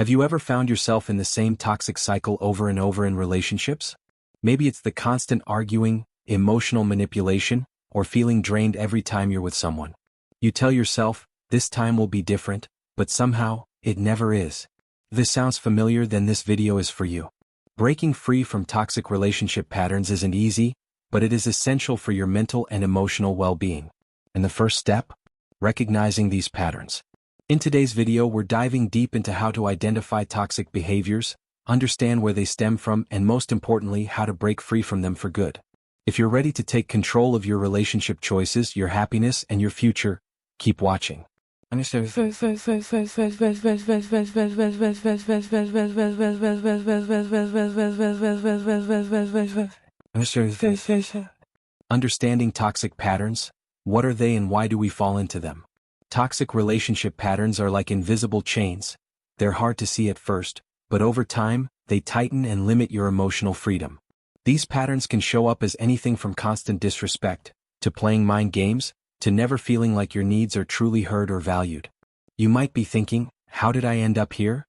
Have you ever found yourself in the same toxic cycle over and over in relationships? Maybe it's the constant arguing, emotional manipulation, or feeling drained every time you're with someone. You tell yourself, this time will be different, but somehow, it never is. If this sounds familiar, then this video is for you. Breaking free from toxic relationship patterns isn't easy, but it is essential for your mental and emotional well-being. And the first step? Recognizing these patterns. In today's video, we're diving deep into how to identify toxic behaviors, understand where they stem from, and most importantly, how to break free from them for good. If you're ready to take control of your relationship choices, your happiness, and your future, keep watching. Understanding toxic patterns. What are they and why do we fall into them? Toxic relationship patterns are like invisible chains. They're hard to see at first, but over time, they tighten and limit your emotional freedom. These patterns can show up as anything from constant disrespect, to playing mind games, to never feeling like your needs are truly heard or valued. You might be thinking, how did I end up here?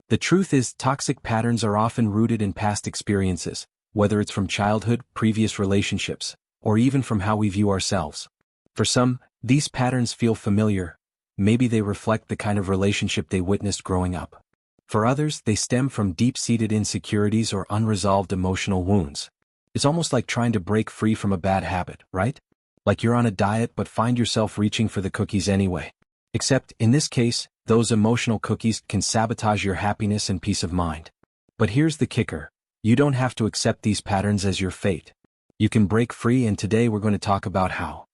The truth is, toxic patterns are often rooted in past experiences, whether it's from childhood, previous relationships, or even from how we view ourselves. For some, these patterns feel familiar. Maybe they reflect the kind of relationship they witnessed growing up. For others, they stem from deep-seated insecurities or unresolved emotional wounds. It's almost like trying to break free from a bad habit, right? Like you're on a diet but find yourself reaching for the cookies anyway. Except, in this case, those emotional cookies can sabotage your happiness and peace of mind. But here's the kicker. You don't have to accept these patterns as your fate. You can break free, and today we're going to talk about how.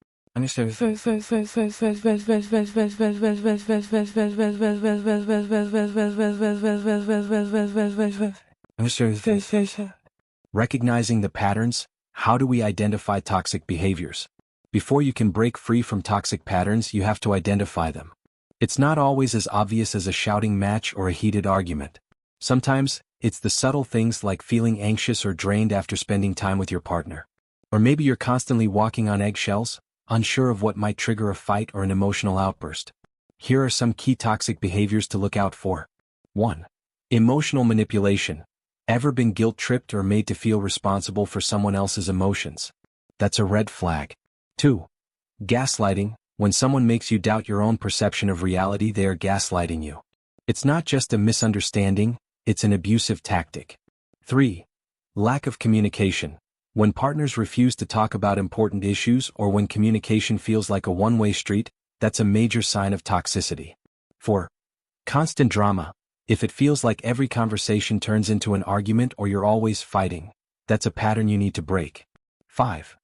Recognizing the patterns. How do we identify toxic behaviors? Before you can break free from toxic patterns, you have to identify them. It's not always as obvious as a shouting match or a heated argument. Sometimes, it's the subtle things like feeling anxious or drained after spending time with your partner. Or maybe you're constantly walking on eggshells, unsure of what might trigger a fight or an emotional outburst. Here are some key toxic behaviors to look out for. 1. Emotional manipulation. Ever been guilt-tripped or made to feel responsible for someone else's emotions? That's a red flag. 2. Gaslighting. When someone makes you doubt your own perception of reality, they are gaslighting you. It's not just a misunderstanding, it's an abusive tactic. 3. Lack of communication. When partners refuse to talk about important issues or when communication feels like a one-way street, that's a major sign of toxicity. 4. Constant drama. If it feels like every conversation turns into an argument or you're always fighting, that's a pattern you need to break. 5.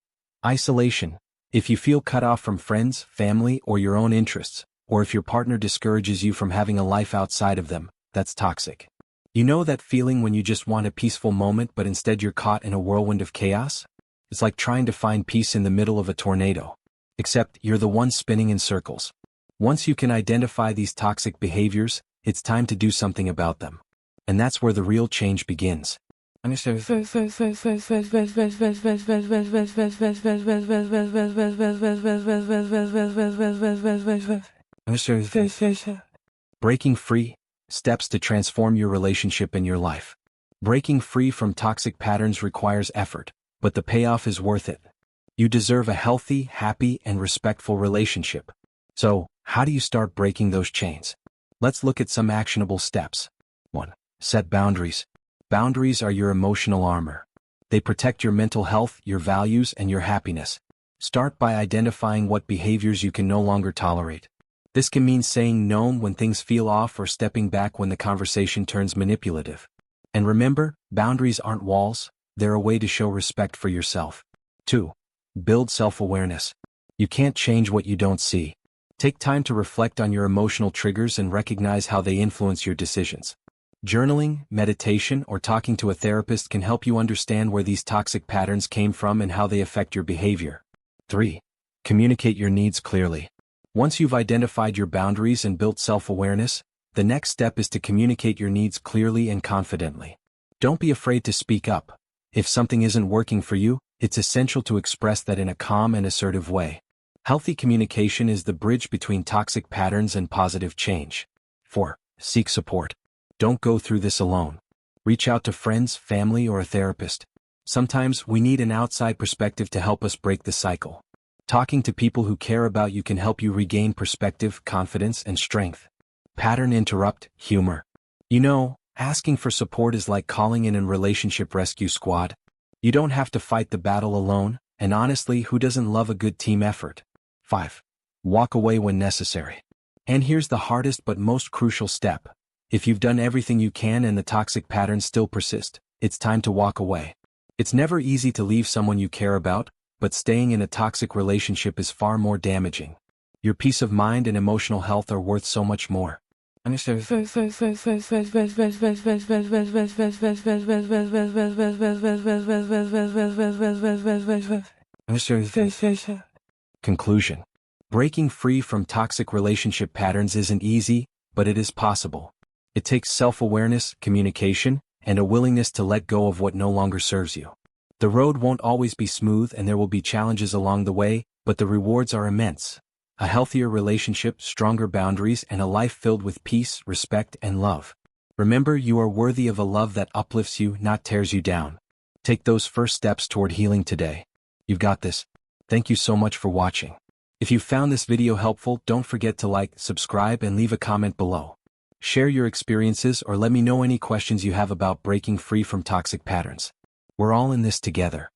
Isolation. If you feel cut off from friends, family, or your own interests, or if your partner discourages you from having a life outside of them, that's toxic. You know that feeling when you just want a peaceful moment but instead you're caught in a whirlwind of chaos? It's like trying to find peace in the middle of a tornado. Except you're the one spinning in circles. Once you can identify these toxic behaviors, it's time to do something about them. And that's where the real change begins. Breaking free. Steps to transform your relationship and your life. Breaking free from toxic patterns requires effort, but the payoff is worth it. You deserve a healthy, happy, and respectful relationship. So, how do you start breaking those chains? Let's look at some actionable steps. 1. Set boundaries. Boundaries are your emotional armor. They protect your mental health, your values, and your happiness. Start by identifying what behaviors you can no longer tolerate. This can mean saying no when things feel off or stepping back when the conversation turns manipulative. And remember, boundaries aren't walls, they're a way to show respect for yourself. 2. Build self-awareness. You can't change what you don't see. Take time to reflect on your emotional triggers and recognize how they influence your decisions. Journaling, meditation, or talking to a therapist can help you understand where these toxic patterns came from and how they affect your behavior. 3. Communicate your needs clearly. Once you've identified your boundaries and built self-awareness, the next step is to communicate your needs clearly and confidently. Don't be afraid to speak up. If something isn't working for you, it's essential to express that in a calm and assertive way. Healthy communication is the bridge between toxic patterns and positive change. 4. Seek support. Don't go through this alone. Reach out to friends, family, or a therapist. Sometimes we need an outside perspective to help us break the cycle. Talking to people who care about you can help you regain perspective, confidence, and strength. Pattern interrupt, humor. Asking for support is like calling in a relationship rescue squad. You don't have to fight the battle alone, and honestly, who doesn't love a good team effort? 5. Walk away when necessary. And here's the hardest but most crucial step. If you've done everything you can and the toxic patterns still persist, it's time to walk away. It's never easy to leave someone you care about, but staying in a toxic relationship is far more damaging. Your peace of mind and emotional health are worth so much more. Conclusion. Breaking free from toxic relationship patterns isn't easy, but it is possible. It takes self-awareness, communication, and a willingness to let go of what no longer serves you. The road won't always be smooth and there will be challenges along the way, but the rewards are immense. A healthier relationship, stronger boundaries, and a life filled with peace, respect, and love. Remember, you are worthy of a love that uplifts you, not tears you down. Take those first steps toward healing today. You've got this. Thank you so much for watching. If you found this video helpful, don't forget to like, subscribe, and leave a comment below. Share your experiences or let me know any questions you have about breaking free from toxic patterns. We're all in this together.